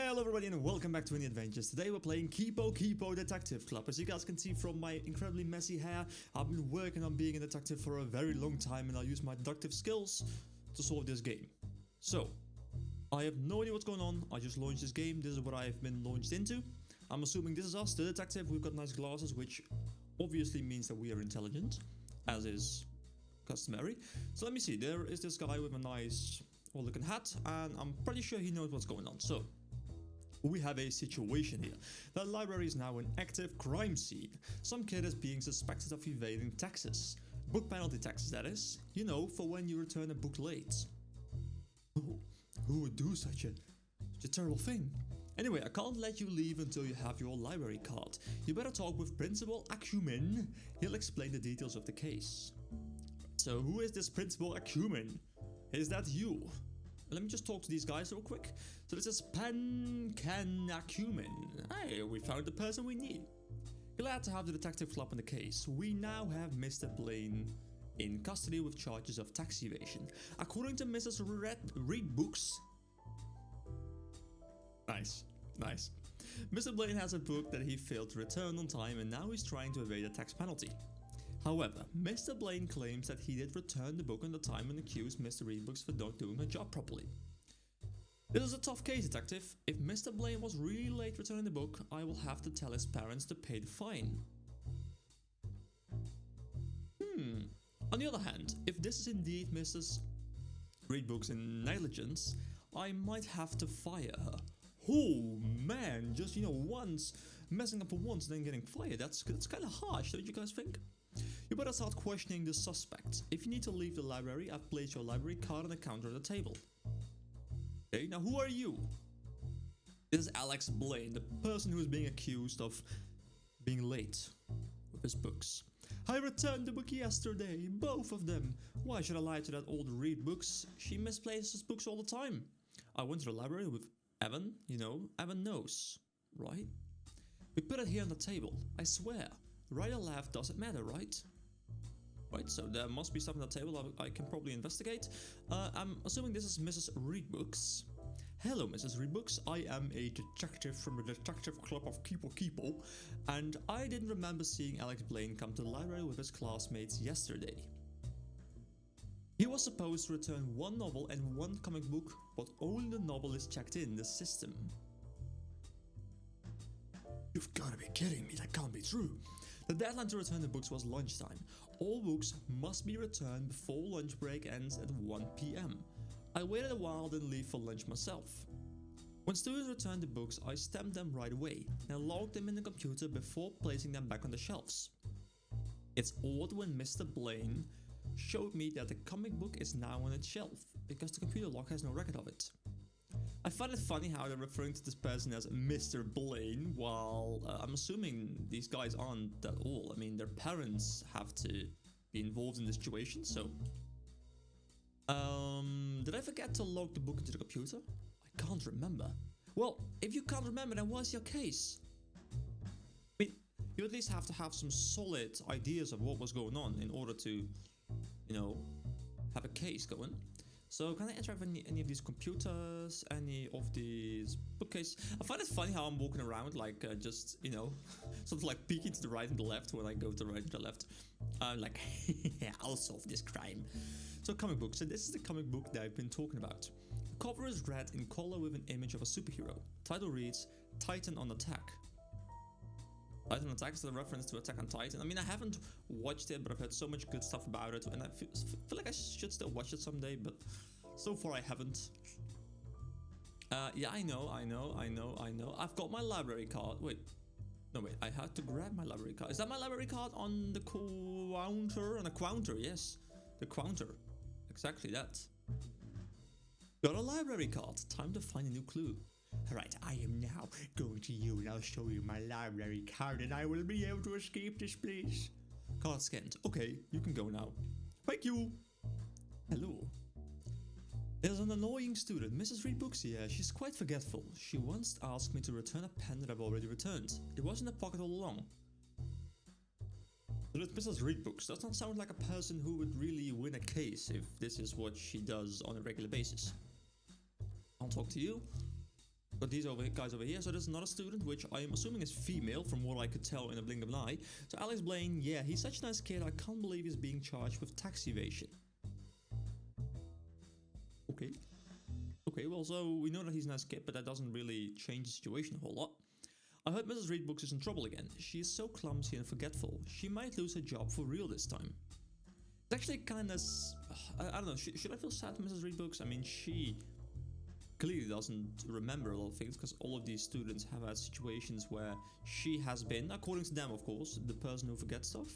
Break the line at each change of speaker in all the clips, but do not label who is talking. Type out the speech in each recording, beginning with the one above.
Hello everybody and welcome back to Any Adventures. Today we're playing Kepo Kepo Detective Club. As you guys can see from my incredibly messy hair, I've been working on being a detective for a very long time and I'll use my deductive skills to solve this game. So, I have no idea what's going on, I just launched this game, this is what I've been launched into. I'm assuming this is us, the detective, we've got nice glasses, which obviously means that we are intelligent, as is customary. So let me see, there is this guy with a nice looking hat and I'm pretty sure he knows what's going on. So, we have a situation here. The library is now an active crime scene. Some kid is being suspected of evading taxes. Book penalty taxes, that is. You know, for when you return a book late. Oh, who would do such a terrible thing? Anyway, I can't let you leave until you have your library card. You better talk with Principal Acumen. He'll explain the details of the case. So who is this Principal Acumen? Is that you? Let me just talk to these guys real quick. So this is Acumen. Hey, we found the person we need. Glad to have the detective club on the case. We now have Mr. Blaine in custody with charges of tax evasion. According to Mrs. Read Books. Nice. Mr. Blaine has a book that he failed to return on time and now he's trying to evade a tax penalty. However, Mr. Blaine claims that he did return the book on the time and accused Mr. Readbooks for not doing her job properly. This is a tough case, detective. If Mr. Blaine was really late returning the book, I will have to tell his parents to pay the fine. On the other hand, if this is indeed Mrs. Readbooks' negligence, I might have to fire her. Oh man, just once, messing up for once and then getting fired, that's kind of harsh, don't you guys think? You better start questioning the suspect. If you need to leave the library, I've placed your library card on the counter on the table. Okay, now who are you? This is Alex Blaine, the person who is being accused of being late with his books. I returned the book yesterday, both of them. Why should I lie to that old Read Books? She misplaces books all the time. I went to the library with Evan, Evan knows, right? We put it here on the table, I swear. Right or left doesn't matter, right? Right, so there must be something on the table I can probably investigate. I'm assuming this is Mrs. Readbooks. Hello, Mrs. Readbooks. I am a detective from the Detective Club of Kepo Kepo, and I didn't remember seeing Alex Blaine come to the library with his classmates yesterday. He was supposed to return one novel and one comic book, but only the novel is checked in the system. You've got to be kidding me, that can't be true. The deadline to return the books was lunchtime. All books must be returned before lunch break ends at 1 PM. I waited a while then leave for lunch myself. When students returned the books, I stamped them right away and logged them in the computer before placing them back on the shelves. It's odd when Mr. Blaine showed me that the comic book is now on its shelf, because the computer log has no record of it. I find it funny how they're referring to this person as Mr. Blaine, while I'm assuming these guys aren't at all. I mean, their parents have to be involved in the situation, so... did I forget to log the book into the computer? I can't remember. Well, if you can't remember, then what's your case? I mean, you at least have to have some solid ideas of what was going on in order to, have a case going. So can I interact with any of these computers, any of these bookcases? I find it funny how I'm walking around like just, sort of like peeking to the right and the left when I go to the right and the left. Like, I'll solve this crime. So comic book. So this is the comic book that I've been talking about. The cover is red in color with an image of a superhero. Title reads, Titan on Attack. Titan on Attack is a reference to Attack on Titan. I mean, I haven't watched it, but I've heard so much good stuff about it, and I feel like I should still watch it someday, but so far I haven't. Yeah, I know. I've got my library card. Wait. No, wait. I had to grab my library card. Is that my library card on the counter? On the counter, yes. The counter. Exactly that. Got a library card. Time to find a new clue. Alright, I am now going to you and I'll show you my library card and I will be able to escape this place. Card scanned. Okay, you can go now. Thank you. Hello. There's an annoying student, Mrs. Readbooks here. She's quite forgetful. She once asked me to return a pen that I've already returned. It was in the pocket all along. So that's Mrs. Readbooks. Does not sound like a person who would really win a case if this is what she does on a regular basis. I'll talk to you. Got these guys over here. So there's another student, which I am assuming is female from what I could tell in a blink of an eye. So Alex Blaine, yeah, he's such a nice kid. I can't believe he's being charged with tax evasion. Okay. Okay, well, so we know that he's a nice kid, but that doesn't really change the situation a whole lot. I heard Mrs. Reedbooks is in trouble again. She is so clumsy and forgetful. She might lose her job for real this time. It's actually kind of... I don't know, should I feel sad for Mrs. Reedbooks? I mean, she clearly doesn't remember a lot of things, because all of these students have had situations where she has been, according to them of course, the person who forgets stuff.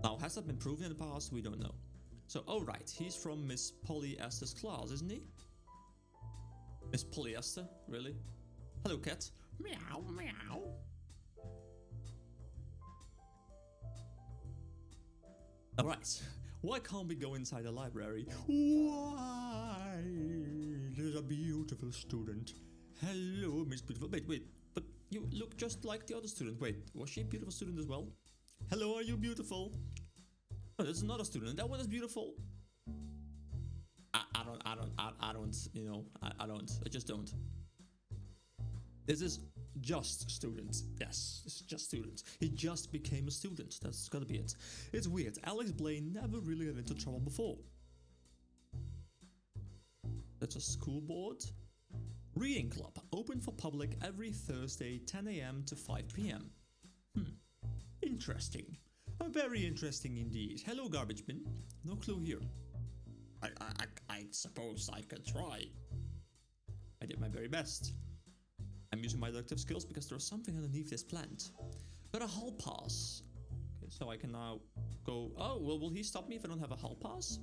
Now, has that been proven in the past? We don't know. So, oh right, he's from Miss Polyester's class, isn't he? Miss Polyester? Really? Hello, cat. Meow, meow. Alright, why can't we go inside the library? Why? There's a beautiful student. Hello, Miss Beautiful. Wait, but you look just like the other student. Wait, was she a beautiful student as well? Hello, are you beautiful? Oh, there's another student. That one is beautiful. I don't, you know, I don't. I just don't. This is just student. Yes, it's just student. He just became a student. That's gotta be it. It's weird. Alex Blaine never really got into trouble before. That's a school board. Reading club. Open for public every Thursday, 10 AM to 5 PM. Interesting. Very interesting indeed. Hello, garbage bin. No clue here. I suppose I could try. I did my very best. I'm using my deductive skills because there's something underneath this plant. Got a hall pass. Okay, so I can now go... Oh, well, will he stop me if I don't have a hall pass?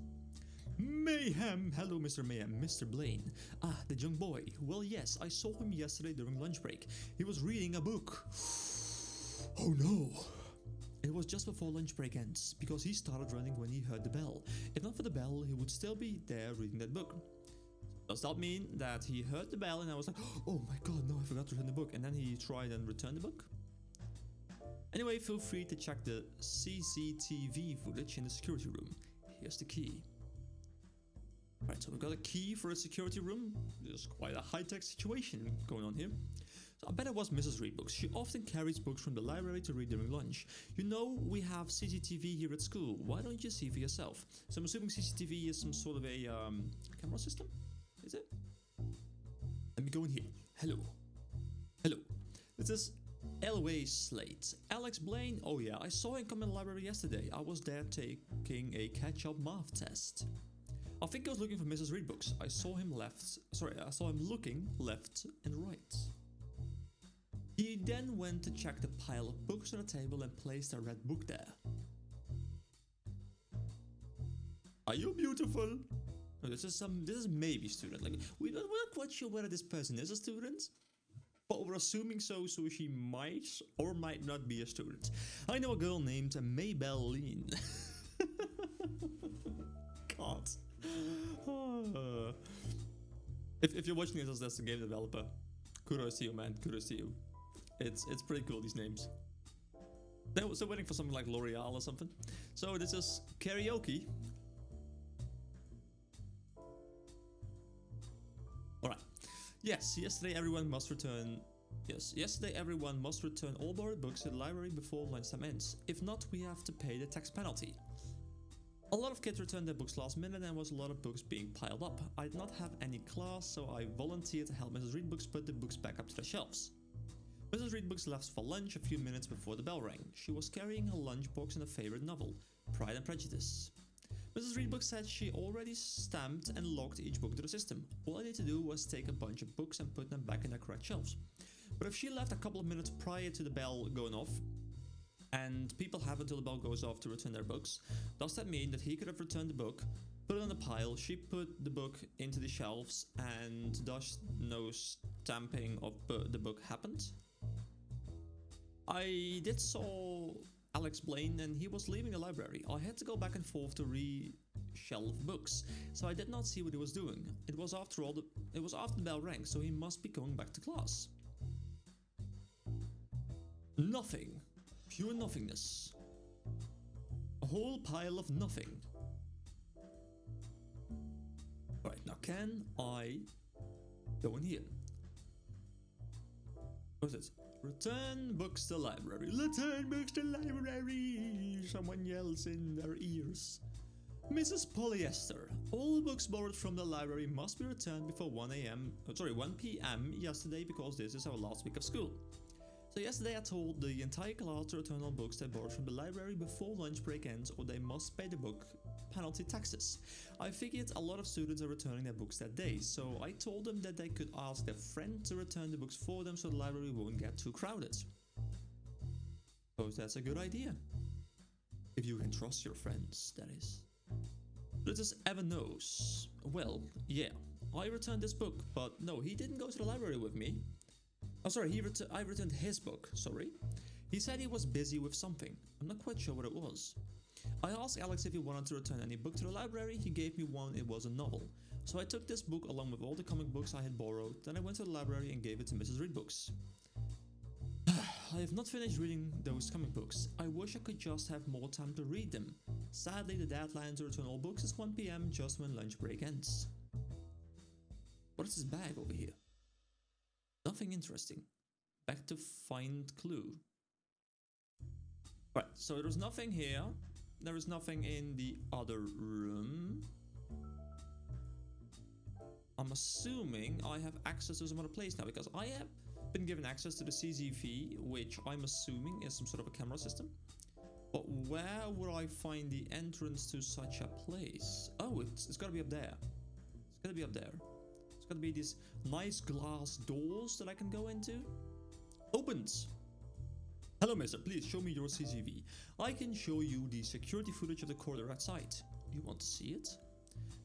Mayhem! Hello, Mr. Mayhem. Mr. Blaine. Ah, the young boy. Well, yes, I saw him yesterday during lunch break. He was reading a book. Oh no! It was just before lunch break ends, because he started running when he heard the bell. If not for the bell, he would still be there reading that book. Does that mean that he heard the bell and I was like, oh my god, no, I forgot to return the book, and then he tried and returned the book? Anyway, feel free to check the CCTV footage in the security room. Here's the key. Right, so we've got a key for a security room. There's quite a high-tech situation going on here. So I bet it was Mrs. Reedbooks. She often carries books from the library to read during lunch. You know, we have CCTV here at school. Why don't you see for yourself? So I'm assuming CCTV is some sort of a camera system? Is it? Let me go in here. Hello. Hello. This is Elway Slate. Alex Blaine. Oh yeah, I saw him come in the library yesterday. I was there taking a catch-up math test. I think I was looking for Mrs. Reedbooks. I saw him looking left and right. He then went to check the pile of books on the table and placed a red book there. Are you beautiful? No, this is maybe student. Like we're not quite sure whether this person is a student, but we're assuming so she might or might not be a student. I know a girl named Maybelle Lean. God. If you're watching this as a game developer, kudos to you, man. Kudos to you. It's pretty cool, these names. They're still waiting for something like L'Oreal or something. So this is karaoke. Alright. Yes, yesterday everyone must return all borrowed books to the library before lunchtime ends. If not, we have to pay the tax penalty. A lot of kids returned their books last minute and there was a lot of books being piled up. I did not have any class, so I volunteered to help Mrs. Reedbooks put the books back up to the shelves. Mrs. Reedbooks left for lunch a few minutes before the bell rang. She was carrying her lunchbox and a favorite novel, Pride and Prejudice. Mrs. Reedbooks said she already stamped and logged each book to the system. All I needed to do was take a bunch of books and put them back in their correct shelves. But if she left a couple of minutes prior to the bell going off, and people have until the bell goes off to return their books, does that mean that he could have returned the book, put it on the pile, she put the book into the shelves, and thus no stamping of the book happened? I did saw Alex Blaine and he was leaving the library. I had to go back and forth to re-shelf books, so I did not see what he was doing. It was after the bell rang, so he must be going back to class. Nothing. Pure nothingness. A whole pile of nothing. Alright, now can I Go in here. What's this? Return books to library. Return books to library. Someone yells in their ears. Mrs. Polyester. All books borrowed from the library must be returned before 1 p.m. yesterday because this is our last week of school. So yesterday I told the entire class to return all books they borrowed from the library before lunch break ends or they must pay the book penalty taxes. I figured a lot of students are returning their books that day, so I told them that they could ask their friend to return the books for them so the library won't get too crowded. Suppose that's a good idea. If you can trust your friends, that is. Let us ever knows. Well, yeah, I returned this book, but no, he didn't go to the library with me. Oh, sorry, I returned his book, sorry. He said he was busy with something. I'm not quite sure what it was. I asked Alex if he wanted to return any book to the library. He gave me one. It was a novel. So I took this book along with all the comic books I had borrowed. Then I went to the library and gave it to Mrs. Reed Books. I have not finished reading those comic books. I wish I could just have more time to read them. Sadly, the deadline to return all books is 1 p.m. just when lunch break ends. What is this bag over here? Nothing interesting. Back to find clue. Right, so there's nothing here. There is nothing in the other room. I'm assuming I have access to some other place now because I have been given access to the CCTV, which I'm assuming is some sort of a camera system. But where would I find the entrance to such a place? Oh, it's gotta be up there. It's gotta be up there. It's gotta be these nice glass doors that I can go into. Opens. Hello, mister. Please show me your CCTV. I can show you the security footage of the corridor outside. You want to see it?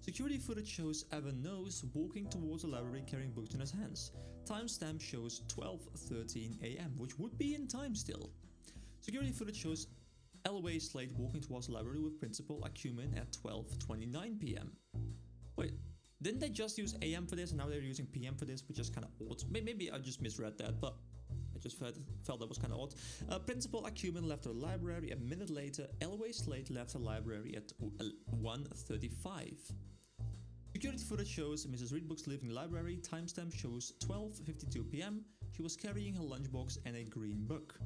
Security footage shows Evan Nose walking towards the library carrying books in his hands. Timestamp shows 12:13 a.m., which would be in time still. Security footage shows Elway Slade walking towards the library with Principal Acumen at 12:29 p.m. Wait, didn't they just use AM for this and now they're using PM for this, which is kind of odd. Maybe I just misread that, but I just felt that was kind of odd. Principal Acumen left the library a minute later. Elway Slade left the library at 1:35. Security footage shows Mrs. Reed Books leaving the library. Timestamp shows 12:52 p.m. She was carrying her lunchbox and a green book.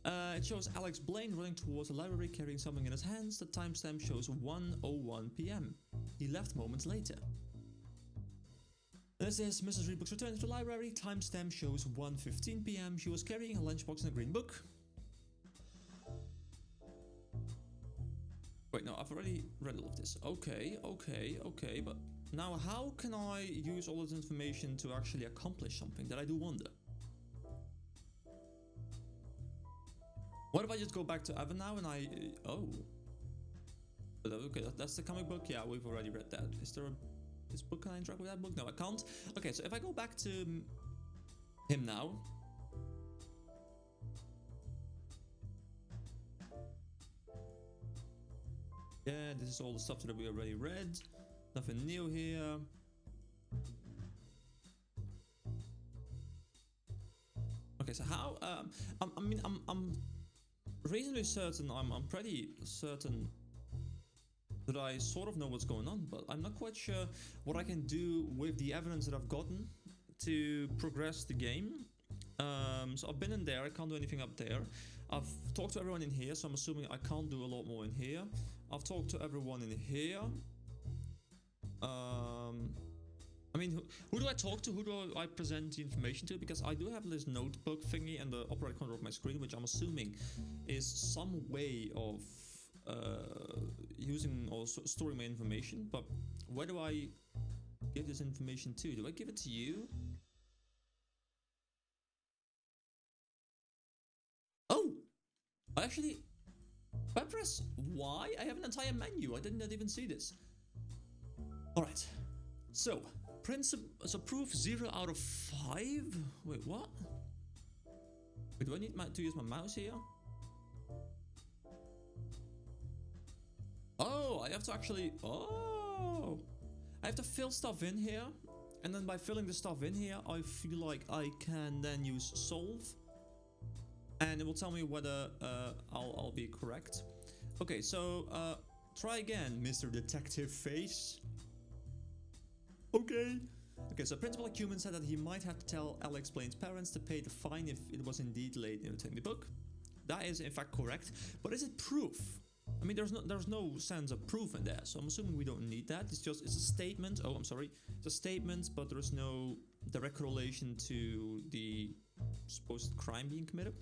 It shows Alex Blaine running towards the library carrying something in his hands. The timestamp shows 1:01 p.m. He left moments later. This is Mrs. Reed Books returning to the library. Timestamp shows 1:15 p.m. She was carrying her lunchbox and a green book. Wait, no, I've already read all of this. Okay, but now how can I use all this information to actually accomplish something? That I do wonder. What if I just go back to Evan now and I... oh. Okay, that's the comic book. Yeah, we've already read that. Is there this book? Can I interact with that book? No, I can't. Okay, so if I go back to him now... yeah, this is all the stuff that we already read. Nothing new here. Okay, so how... I'm reasonably certain, I'm pretty certain that I sort of know what's going on, but I'm not quite sure what I can do with the evidence that I've gotten to progress the game. So I've been in there, I can't do anything up there. I've talked to everyone in here, so I'm assuming I can't do a lot more in here. I've talked to everyone in here. I mean, who do I talk to? Who do I present the information to? Because I do have this notebook thingy and the operator control of my screen, which I'm assuming is some way of using or storing my information. But where do I give this information to? Do I give it to you? Oh! Actually, if I press Y, I have an entire menu. I did not even see this. Alright. So proof 0 out of 5? Wait, what? Wait, do I need to use my mouse here? Oh, I have to actually... oh! I have to fill stuff in here. And then by filling the stuff in here, I feel like I can then use solve. And it will tell me whether I'll be correct. Okay, so try again, Mr. Detective Face. Okay. Okay, so Principal Acumen said that he might have to tell Alex Blaine's parents to pay the fine if it was indeed late in returning the book. That is in fact correct, but is it proof? I mean, there's no sense of proof in there, so I'm assuming we don't need that. It's a statement. Oh, I'm sorry, it's a statement, but there is no direct correlation to the supposed crime being committed.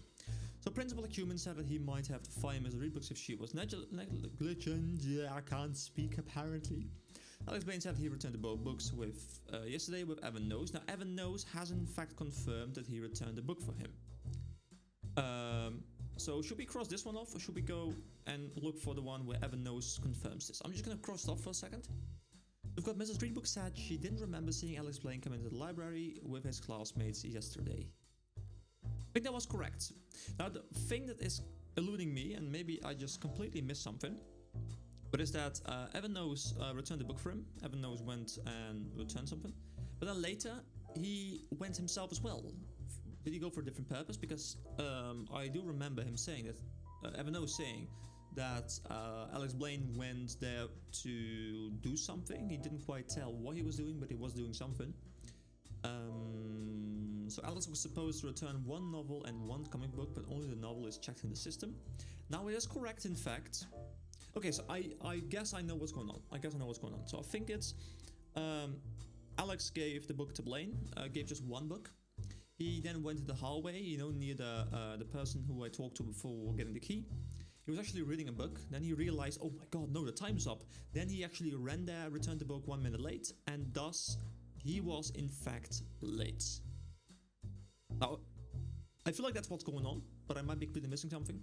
So Principal Acumen said that he might have to fire Ms. Reed books if she was negligent. Yeah, I can't speak apparently. Alex Blaine said he returned the books with yesterday with Evan Knows. Now Evan Knows has in fact confirmed that he returned the book for him. So should we cross this one off, or should we go and look for the one where Evan Knows confirms this? I'm just gonna cross it off for a second. We've got Mrs. Reedbook said she didn't remember seeing Alex Blaine come into the library with his classmates yesterday. I think that was correct. Now the thing that is eluding me, and maybe I just completely missed something, but is that Evan Knows returned the book for him. Evan Knows went and returned something, but then later he went himself as well. Did he go for a different purpose? Because I do remember him saying that, Evan Knows saying that Alex Blaine went there to do something. He didn't quite tell what he was doing, but he was doing something. So Alex was supposed to return one novel and one comic book, but only the novel is checked in the system. Now it is correct, in fact. Okay, so I guess I know what's going on. So I think it's Alex gave the book to Blaine, gave just one book. He then went to the hallway, you know, near the person who I talked to before getting the key. He was actually reading a book. Then he realized, oh my god, no, the time's up. Then he actually ran there, returned the book 1 minute late, and thus he was in fact late. Now, I feel like that's what's going on, but I might be completely missing something.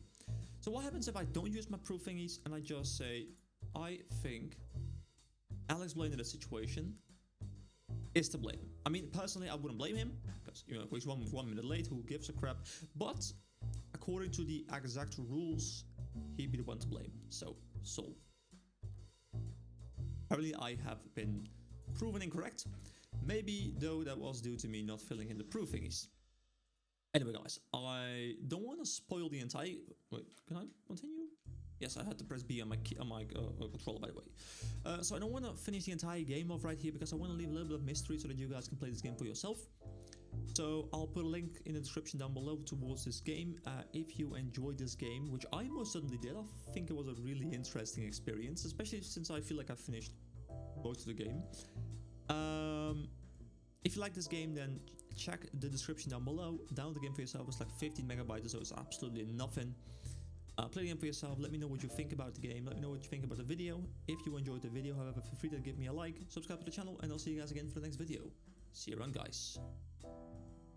So what happens if I don't use my proof thingies and I just say, I think Alex Blaine in the situation is to blame? I mean, personally, I wouldn't blame him, because, you know, he's 1 minute late, who gives a crap? But according to the exact rules, he'd be the one to blame. So, solve. Apparently, I have been proven incorrect. Maybe, though, that was due to me not filling in the proof thingies. Anyway, guys, I don't want to spoil the entire... Wait, can I continue? Yes, I had to press B on my controller, by the way. So I don't want to finish the entire game off right here, because I want to leave a little bit of mystery so that you guys can play this game for yourself. So I'll put a link in the description down below towards this game. If you enjoyed this game, which I most certainly did, I think it was a really interesting experience, especially since I feel like I finished most of the game. If you like this game, then check the description down below. Download the game for yourself. It's like 15 megabytes, so it's absolutely nothing. Play the game for yourself. Let me know what you think about the game. Let me know what you think about the video. If you enjoyed the video, however, feel free to give me a like, subscribe to the channel, and I'll see you guys again for the next video. See you around, guys.